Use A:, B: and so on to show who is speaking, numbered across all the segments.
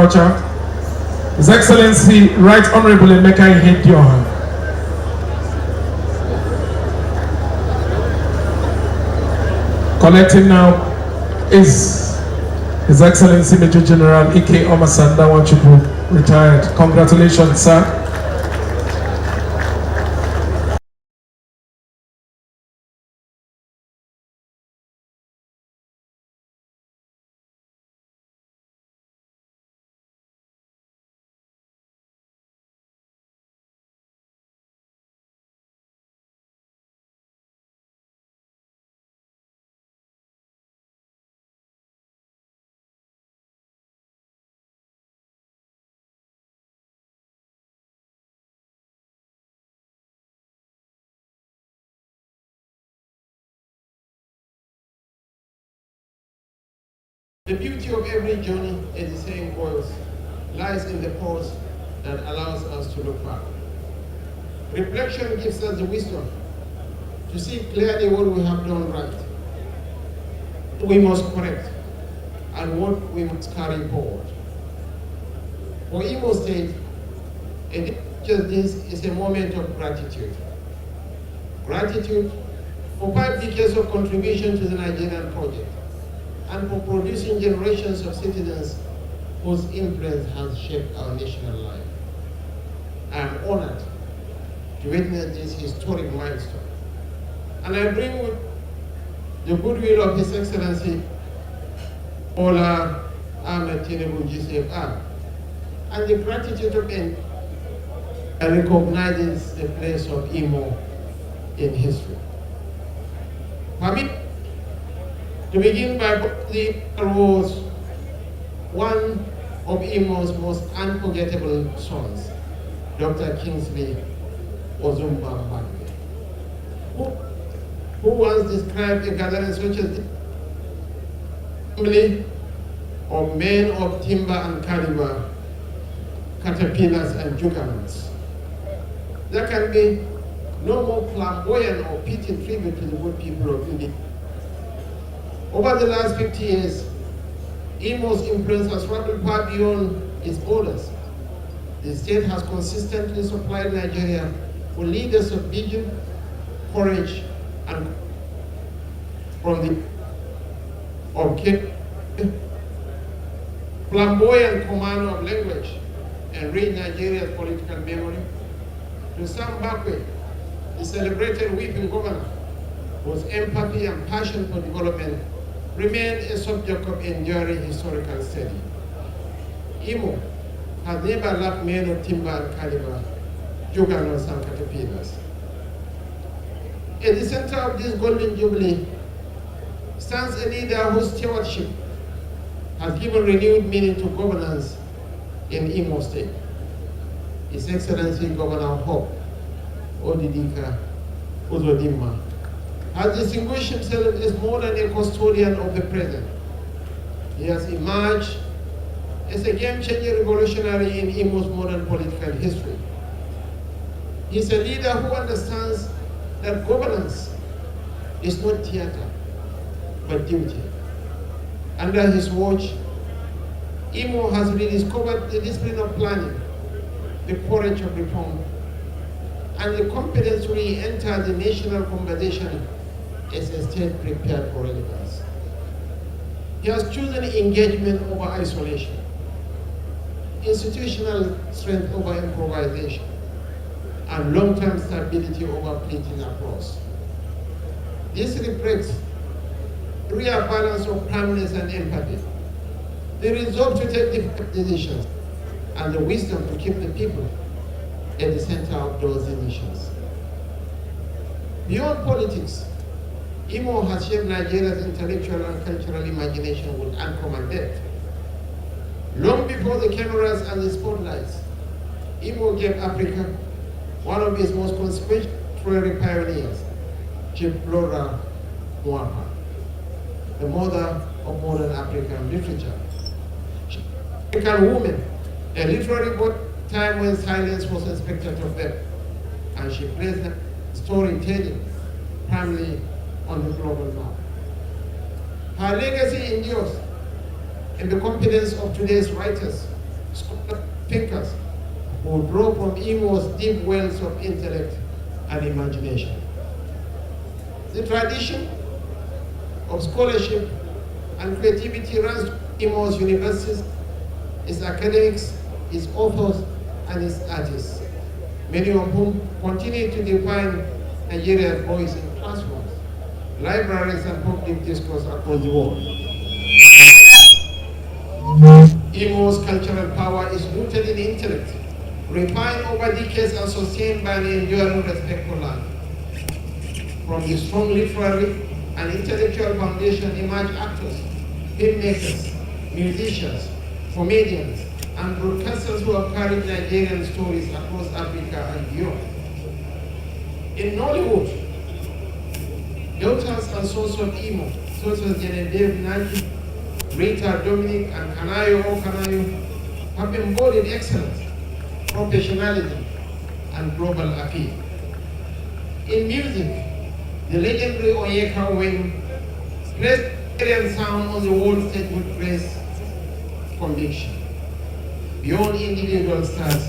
A: Agriculture, His Excellency Right Honorable Mgbeke Ihedioha. Collecting now is His Excellency Major General Ike Omasanda Nwachukwu, retired. Congratulations, sir.
B: The beauty of every journey, as the saying goes, lies in the pause that allows us to look back. Reflection gives us the wisdom to see clearly what we have done right, we must correct, and what we must carry forward. For Imo State, just this is a moment of gratitude. Gratitude for 5 decades of contribution to the Nigerian project, and for producing generations of citizens whose influence has shaped our national life. I am honored to witness this historic milestone. And I bring with the goodwill of His Excellency Bola Ahmed Tinubu GCFR, and the gratitude of him and recognizes the place of Imo in history. Permit to begin by the was one of Imo's most unforgettable sons, Dr. Kingsley Mgbeke, who once described a gathering such as the family of men of timber and caliber, caterpillars and juggernauts. There can be no more flamboyant or pithy tribute to the good people of India. Over the last 50 years, Imo's influence has traveled far beyond its borders. The state has consistently supplied Nigeria with leaders of vision, courage, and from the flamboyant command of language and read Nigeria's political memory, to Sam Mbakwe, the celebrated weeping governor, whose empathy and passion for development remained a subject of enduring historical study. Imo has never lacked men of timber and caliber, juggernauts and caterpillars. At the center of this golden jubilee stands a leader whose stewardship has given renewed meaning to governance in Imo State. His Excellency Governor Hope Odidika Uzodimma has distinguished himself as more than a custodian of the present. He has emerged as a game-changing revolutionary in Imo's modern political history. He is a leader who understands that governance is not theater, but duty. Under his watch, Imo has rediscovered the discipline of planning, the courage of reform, and the competence to re-enter the national conversation as a state prepared for relevance. He has chosen engagement over isolation, institutional strength over improvisation, and long-term stability over fleeting applause. This reflects the real balance of calmness and empathy, the resolve to take difficult decisions, and the wisdom to keep the people at the center of those decisions. Beyond politics, Imo has shaped Nigeria's intellectual and cultural imagination with uncommon depth. Long before the cameras and the spotlights, Imo gave Africa one of its most consequential literary pioneers, Chief Flora Mwapa, the mother of modern African literature. She was an African woman, a literary book time when silence was expected of them, and she placed storytelling primarily on the global map. Her legacy endures in the confidence of today's writers thinkers who draw from Imo's deep wells of intellect and imagination. The tradition of scholarship and creativity runs Imo's universities, its academics, its authors, and its artists, many of whom continue to define Nigeria's voice in classrooms, libraries, and public discourse across the world. Imo's cultural power is rooted in intellect, refined over decades and sustained by an enduring respect for land. From the strong literary and intellectual foundation emerge actors, filmmakers, musicians, comedians, and broadcasters who have carried Nigerian stories across Africa and beyond. In Nollywood, daughters and sons of Imo, such as Genevieve Nagi, Rita Dominic, and Kanayo Okanayo, have embodied excellence, professionalism, and global appeal. In music, the legendary Onyeka Wing placed Nigerian sound on the world stage with grace, conviction. Beyond individual stars,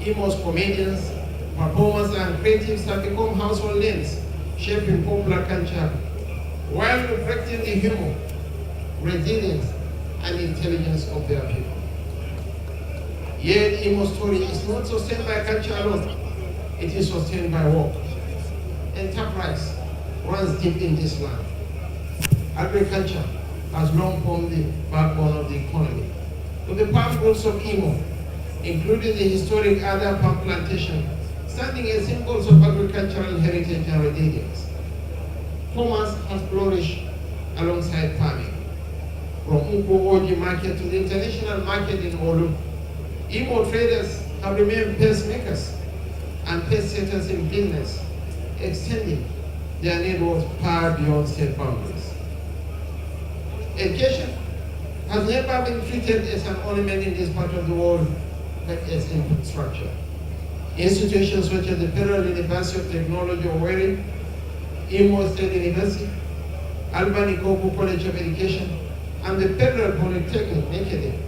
B: Imo's comedians, performers, and creatives have become household names, shaping popular culture while reflecting the humor, resilience, and intelligence of their people. Yet Imo's story is not sustained by culture alone, it is sustained by work. Enterprise runs deep in this land. Agriculture has long formed the backbone of the economy. With the palm groves of Imo, including the historic Ada palm plantation, standing as symbols of agricultural heritage and resilience. Commerce has flourished alongside farming. From Uko market to the international market in Olu, Imo traders have remained pacemakers and pacesetters in business, extending their networks far beyond state boundaries. Education has never been treated as an ornament in this part of the world, but as infrastructure. Institutions such as the Federal University of Technology, Owerri, Imo State University, Albany Koku College of Education, and the Federal Polytechnic, Nekede,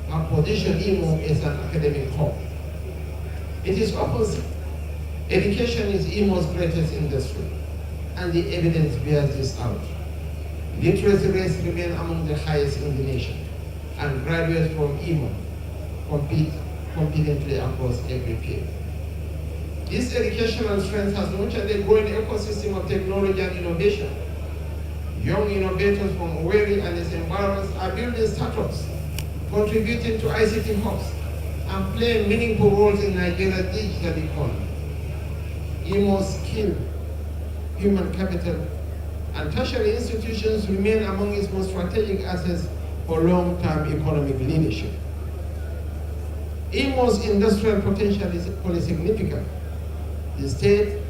B: have positioned Imo as an academic hub. It is opposite. Education is Imo's greatest industry, and the evidence bears this out. Literacy rates remain among the highest in the nation, and graduates from Imo compete competently across every field. This educational strength has nurtured a growing ecosystem of technology and innovation. Young innovators from Owerri and its environs are building startups, contributing to ICT hubs, and playing meaningful roles in Nigeria's digital economy. Imo's skill, human capital, and tertiary institutions remain among its most strategic assets for long-term economic leadership. Imo's industrial potential is equally significant. The state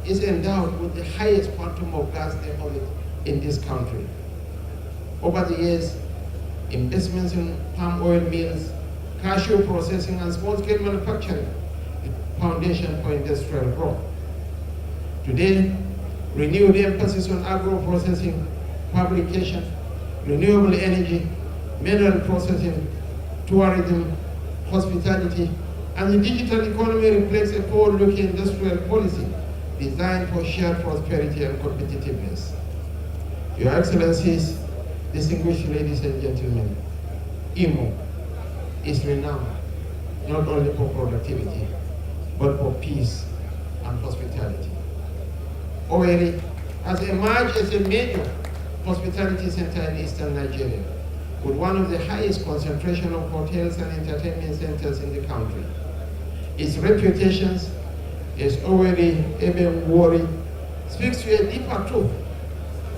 B: is endowed with the highest quantum of gas deposit in this country. Over the years, investments in palm oil mills, cashew processing, and small-scale manufacturing, the foundation for industrial growth. Today, renewed emphasis on agro-processing, fabrication, renewable energy, mineral processing, tourism, hospitality, and the digital economy reflects a forward-looking industrial policy designed for shared prosperity and competitiveness. Your Excellencies, distinguished ladies and gentlemen, Imo is renowned not only for productivity, but for peace and hospitality. Owerri has emerged as a major hospitality center in eastern Nigeria, with one of the highest concentration of hotels and entertainment centers in the country. Its reputation as Owerri Eben Wari speaks to a deeper truth.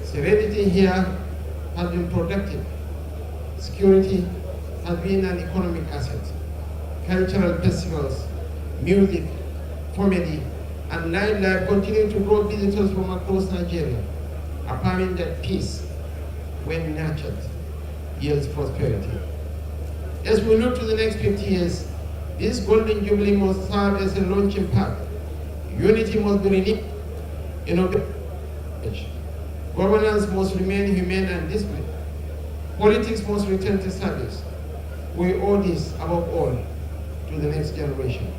B: Serenity here has been productive. Security has been an economic asset. Cultural festivals, music, comedy, and nightlife continue to draw visitors from across Nigeria, affirming that peace, when nurtured, yields prosperity. As we look to the next 50 years, this golden jubilee must serve as a launching pad. Unity must be renewed, innovation. Governance must remain humane and disciplined. Politics must return to service. We owe this, above all, to the next generation.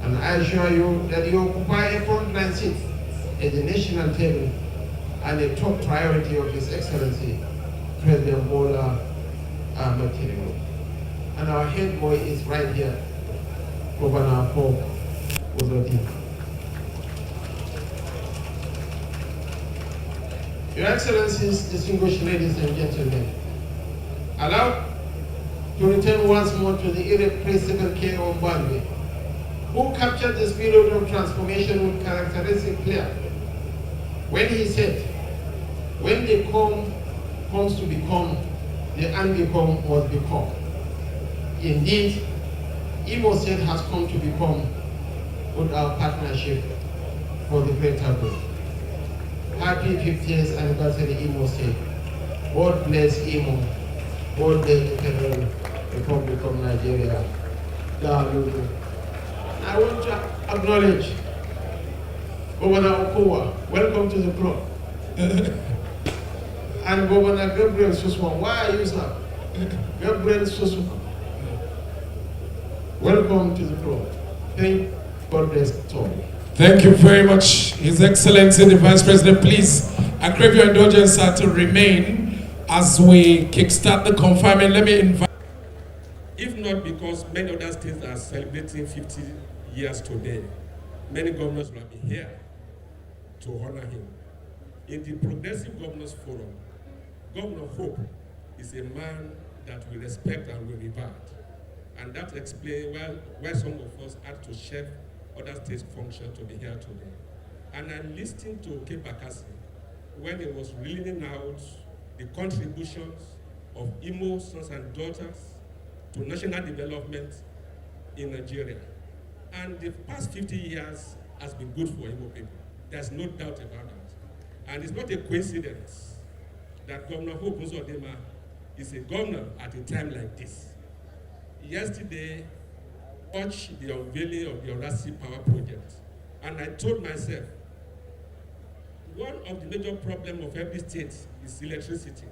B: And I assure you that you occupy a frontline seat at the national table and a top priority of His Excellency, President Bola Ahmed Tinubu. And our head boy is right here, Governor Paul Uzodi. Your Excellencies, distinguished ladies and gentlemen, allow to return once more to the irrepressible King Ombangwe, who captured the spirit of transformation with characteristic clear when he said, when the come comes to become, the unbecome was become. Indeed, Imo State has come to become with our partnership for the greater good. Happy 50th anniversary, Imo State. God bless Imo. God bless the Federal Republic of Nigeria. I want to acknowledge Governor Okowa. Welcome to the club. And Governor Gabriel Suswan. Why are you, sir? Gabriel Suswan. Welcome to the club. Thank God bless all.
A: Thank you very much, His Excellency the Vice President. Please, I crave your indulgence, sir, to remain as we kickstart the confinement. Let me invite.
C: If not because many other states are celebrating 50 years today, many governors will be here to honor him. In the Progressive Governors Forum, Governor Hope is a man that we respect and we revere. And that explains why some of us had to share other states' function to be here today. And I listened to K. Bakassi when he was reeling out the contributions of Imo sons and daughters to national development in Nigeria. And the past 50 years has been good for Imo people. There's no doubt about that. And it's not a coincidence that Governor Hope Uzodinma is a governor at a time like this. Yesterday, watched the unveiling of the Owerri Power Project. And I told myself, one of the major problems of every state is electricity.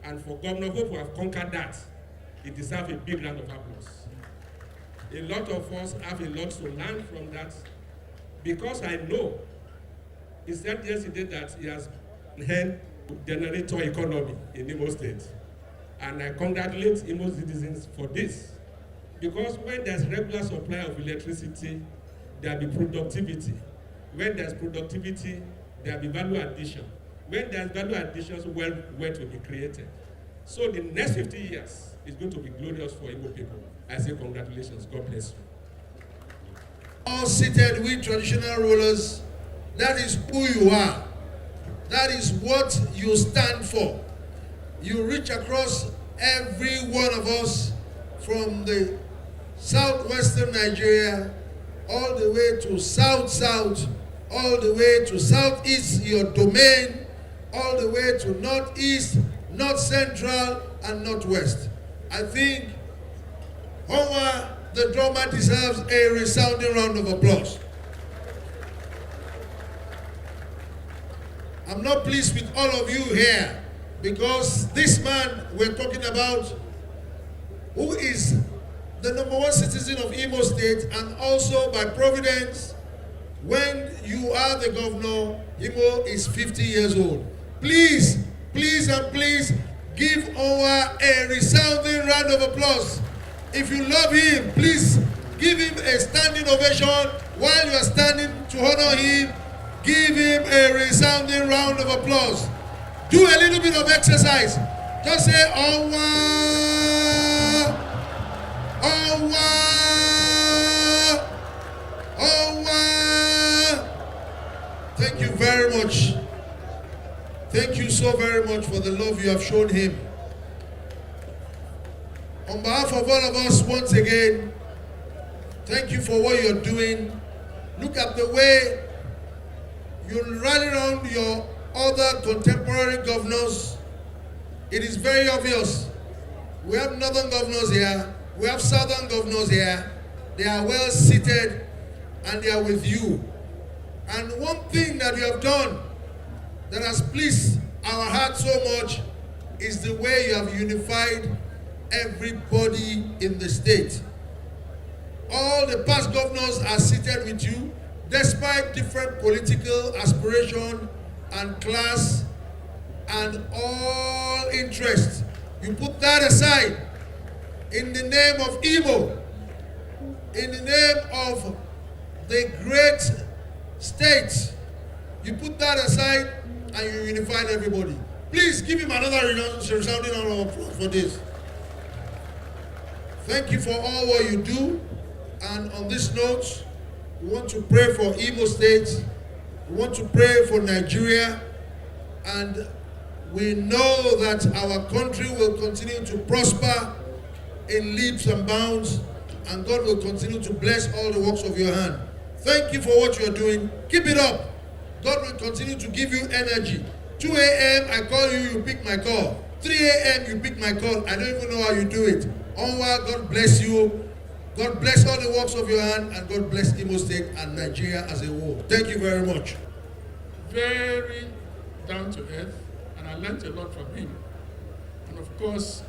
C: And for Governor Hope to have conquered that, he deserves a big round of applause. A lot of us have a lot to learn from that, because I know he said yesterday that he has helped generator economy in Imo State. And I congratulate Imo citizens for this. Because when there's regular supply of electricity, there'll be productivity. When there's productivity, there'll be value addition. When there's value additions, wealth will be created. So the next 50 years is going to be glorious for Igbo people. I say congratulations. God bless you.
D: All seated with traditional rulers, that is who you are. That is what you stand for. You reach across every one of us from the southwestern Nigeria, all the way to south-south, all the way to southeast, your domain, all the way to northeast, north central, and northwest. I think Owerri, the drummer, deserves a resounding round of applause. I'm not pleased with all of you here because this man we're talking about, who is the #1 citizen of Imo State, and also by providence, when you are the governor, Imo is 50 years old. Please, please and please give Owerri a resounding round of applause. If you love him, please give him a standing ovation. While you are standing to honor him, give him a resounding round of applause. Do a little bit of exercise. Just say, Owerri, Owerri, Owerri. Thank you very much. Thank you so very much for the love you have shown him. On behalf of all of us, once again, thank you for what you're doing. Look at the way you rally around your other contemporary governors. It is very obvious. We have northern governors here. We have southern governors here. They are well seated and they are with you. And one thing that you have done that has pleased our heart so much is the way you have unified everybody in the state. all the past governors are seated with you, despite different political aspiration and class and all interests. You put that aside in the name of Imo, in the name of the great state. You put that aside and you unify everybody. Please give him another resounding round of applause for this. Thank you for all what you do. And on this note, we want to pray for Imo State. We want to pray for Nigeria. And we know that our country will continue to prosper in leaps and bounds. And God will continue to bless all the works of your hand. Thank you for what you are doing. Keep it up. God will continue to give you energy. 2 a.m. I call you, you pick my call. 3 a.m. you pick my call. I don't even know how you do it. Onward, God bless you. God bless all the works of your hand, and God bless Imo State and Nigeria as a whole. Thank you very much.
A: Very down to earth, and I learned a lot from him. And of course,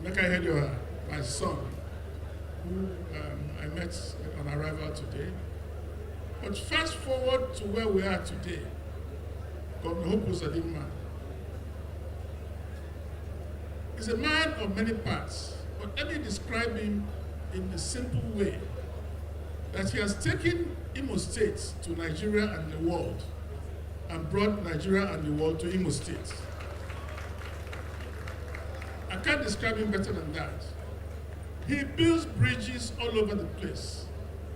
A: Mgbeke, my son, who I met on arrival today. But fast forward to where we are today, Governor Shettima is a man of many parts, but let me describe him in a simple way, that he has taken Imo State to Nigeria and the world, and brought Nigeria and the world to Imo State. I can't describe him better than that. He builds bridges all over the place.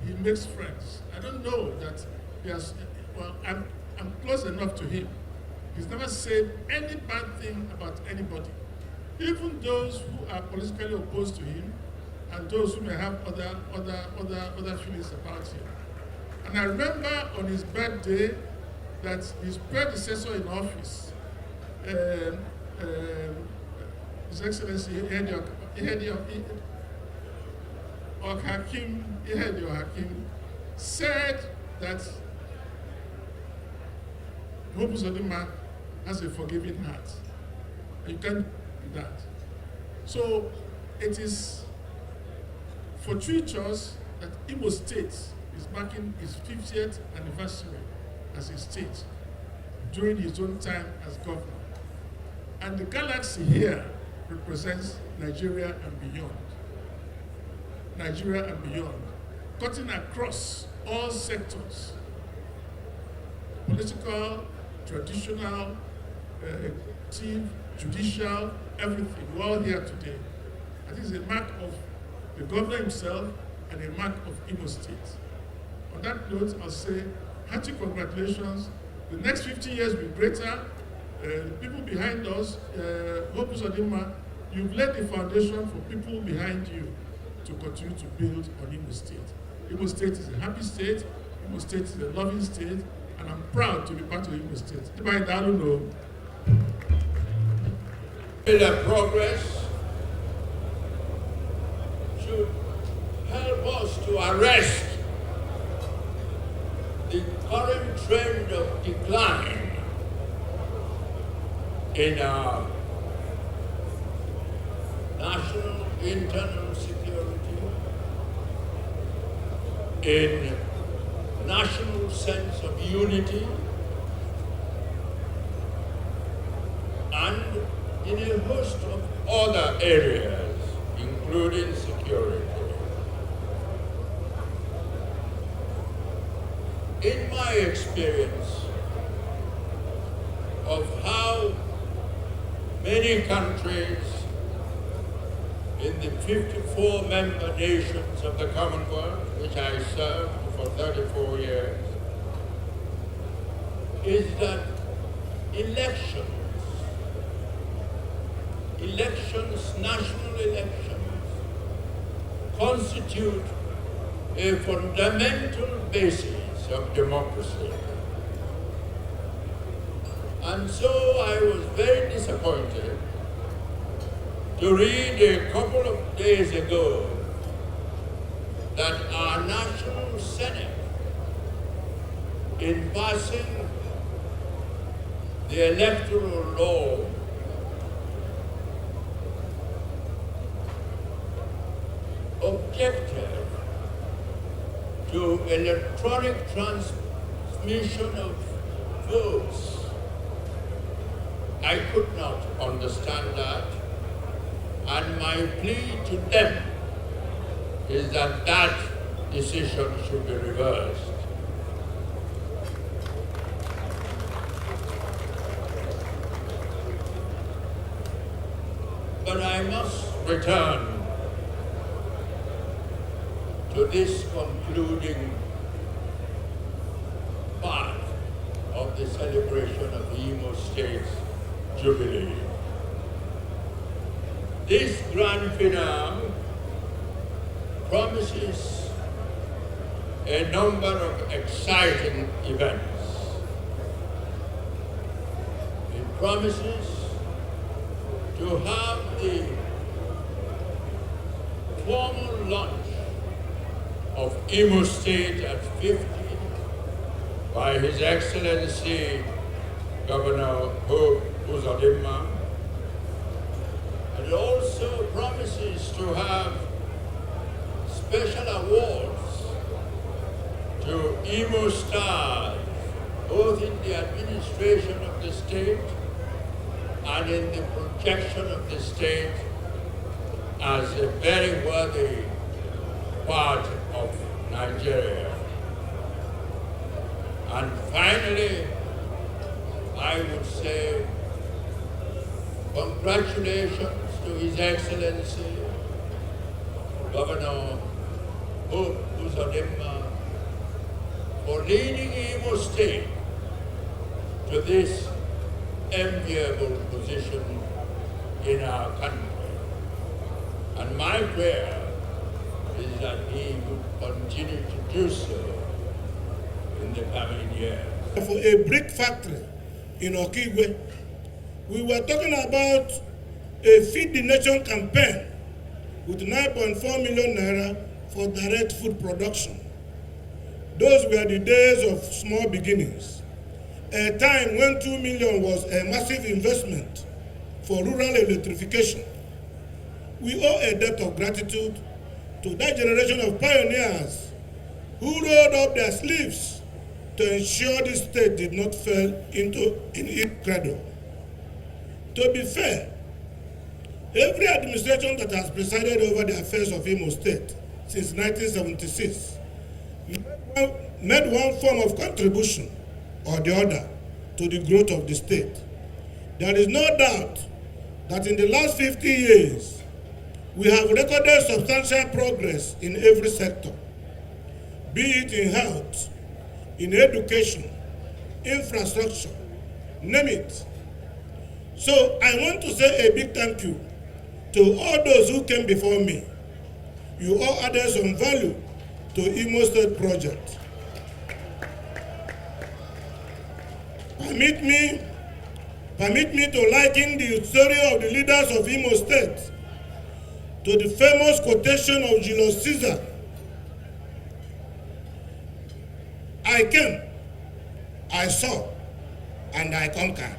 A: He makes friends. I don't know that he has, well, I'm close enough to him. He's never said any bad thing about anybody. Even those who are politically opposed to him and those who may have other feelings about him. And I remember on his birthday that his predecessor in office, His Excellency Hakim, said that Shettima has a forgiving heart. You can't do that. So it is fortuitous that Imo State is marking its 50th anniversary as a state during his own time as governor. And the galaxy here represents Nigeria and beyond. Nigeria and beyond, cutting across all sectors, political, traditional, judicial, everything. We're all here today. I think it's a mark of the governor himself and a mark of Imo State. On that note, I'll say hearty congratulations. The next 50 years will be greater. The people behind us, Shettima, you've laid the foundation for people behind you to continue to build on Imo State. Imo State is a happy state. Imo State is a loving state, and I'm proud to be part of Imo State. I don't know.
E: The progress should help us to arrest the current trend of decline in our national internal security, in national sense of unity, and in a host of other areas, including security. In my experience of how many countries in the 54 member nations of the Commonwealth, which I served for 34 years, is that elections, national elections, constitute a fundamental basis of democracy. And so I was very disappointed to read a couple of days ago that our National Senate, in passing the electoral law, objected to electronic transmission of votes. I could not understand that, and my plea to them is that that decision should be reversed. But I must return to this concluding part of the celebration of the Imo State's Jubilee. This grand finale promises a number of exciting events. It promises to have the formal launch of Imo State at 50 by His Excellency Governor Hope Uzodimma. It also promises to have special awards to Imo stars, both in the administration of the state and in the projection of the state as a very worthy part of Nigeria. And finally, I would say congratulations to His Excellency Governor Hope Uzodimma for leading Imo State to this enviable position in our country. And my prayer is that he would continue to do so in the coming years.
F: For a brick factory in Okigwe, we were talking about a Feed the Nation campaign with 9.4 million naira for direct food production. Those were the days of small beginnings, a time when 2 million was a massive investment for rural electrification. We owe a debt of gratitude to that generation of pioneers who rolled up their sleeves to ensure the state did not fall into its cradle. To be fair, every administration that has presided over the affairs of Imo State since 1976 made one form of contribution or the other to the growth of the state. There is no doubt that in the last 50 years, we have recorded substantial progress in every sector, be it in health, in education, infrastructure, name it. So I want to say a big thank you to all those who came before me. You all added some value to Imo State project. Permit me to liken the story of the leaders of Imo State to the famous quotation of Julius Caesar. I came, I saw, and I conquered.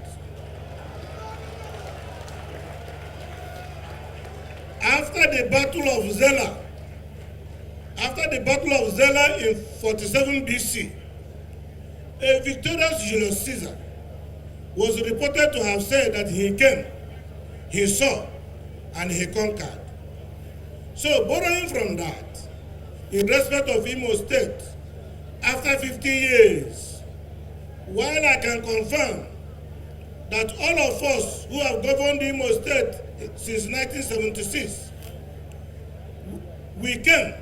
F: After the Battle of Zela in 47 BC, a victorious Julius Caesar was reported to have said that he came, he saw, and he conquered. So, borrowing from that, in respect of Imo State, after 50 years, while I can confirm that all of us who have governed Imo State since 1976, we came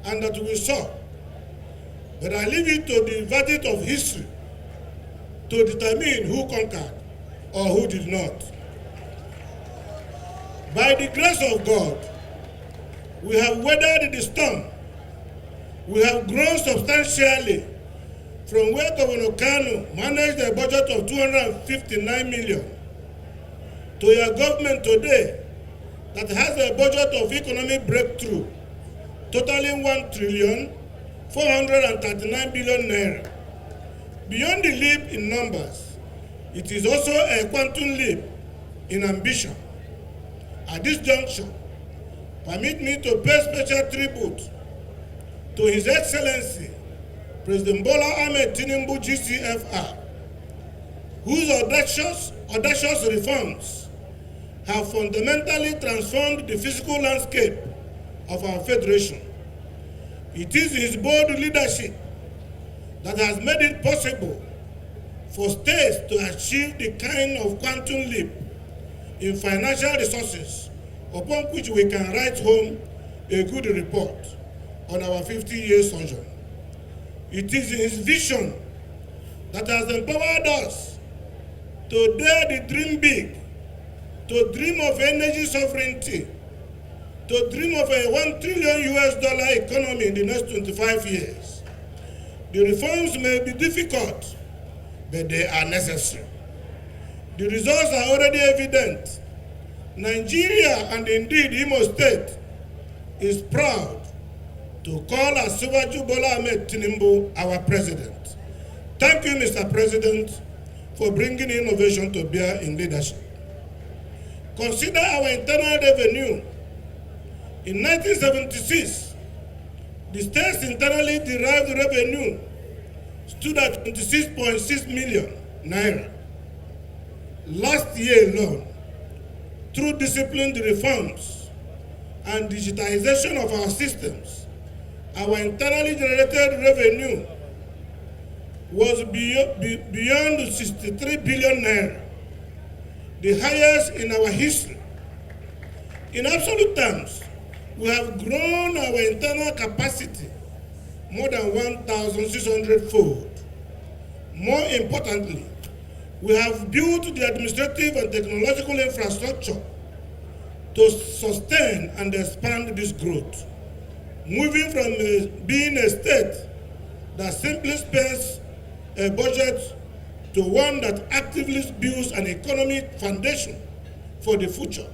F: and that we saw. But I leave it to the verdict of history to determine who conquered or who did not. By the grace of God, we have weathered the storm. We have grown substantially from where Governor Kanu managed a budget of 259 million to your government today that has a budget of economic breakthrough totaling 1,439 billion naira. Beyond the leap in numbers, it is also a quantum leap in ambition. At this juncture, permit me to pay special tribute to His Excellency, President Bola Ahmed Tinubu GCFR, whose audacious reforms have fundamentally transformed the physical landscape of our federation. It is his bold leadership that has made it possible for states to achieve the kind of quantum leap in financial resources upon which we can write home a good report on our 50-year sojourn. It is his vision that has empowered us to dare to dream big, to dream of energy sovereignty, to dream of a $1 trillion economy in the next 25 years. The reforms may be difficult, but they are necessary. The results are already evident. Nigeria, and indeed Imo State, is proud to call Asiwaju Bola Ahmed Tinubu our president. Thank you, Mr. President, for bringing innovation to bear in leadership. Consider our internal revenue. In 1976, the state's internally derived revenue stood at 26.6 million naira. Last year alone, through disciplined reforms and digitization of our systems, our internally generated revenue was beyond 63 billion naira, the highest in our history. In absolute terms, we have grown our internal capacity more than 1,600-fold. More importantly, we have built the administrative and technological infrastructure to sustain and expand this growth, moving from being a state that simply spends a budget to one that actively builds an economic foundation for the future.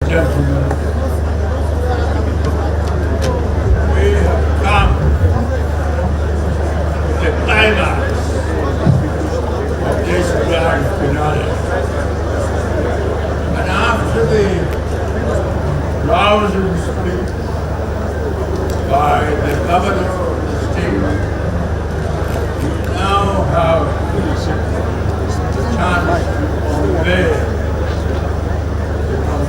E: Gentlemen, we have come to the climax of this grand finale. And after the rousing speech by the governor of the state, we now have the chance to convey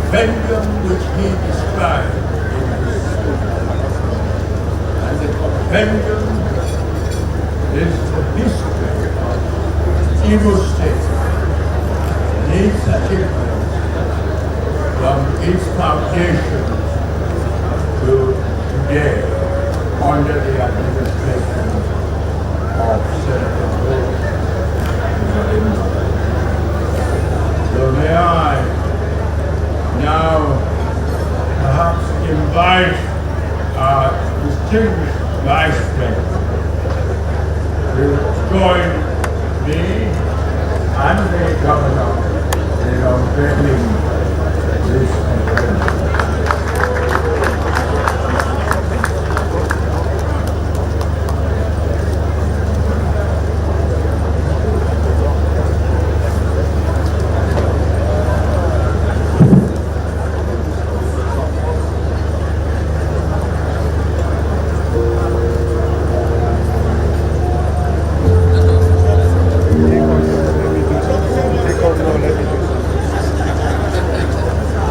E: compendium which he described in his speech. And the compendium is the history of Imo State and its achievements from its foundation to today under the administration of Senator Bola. So may I now perhaps invite our distinguished Vice President to join me and the Governor in unveiling this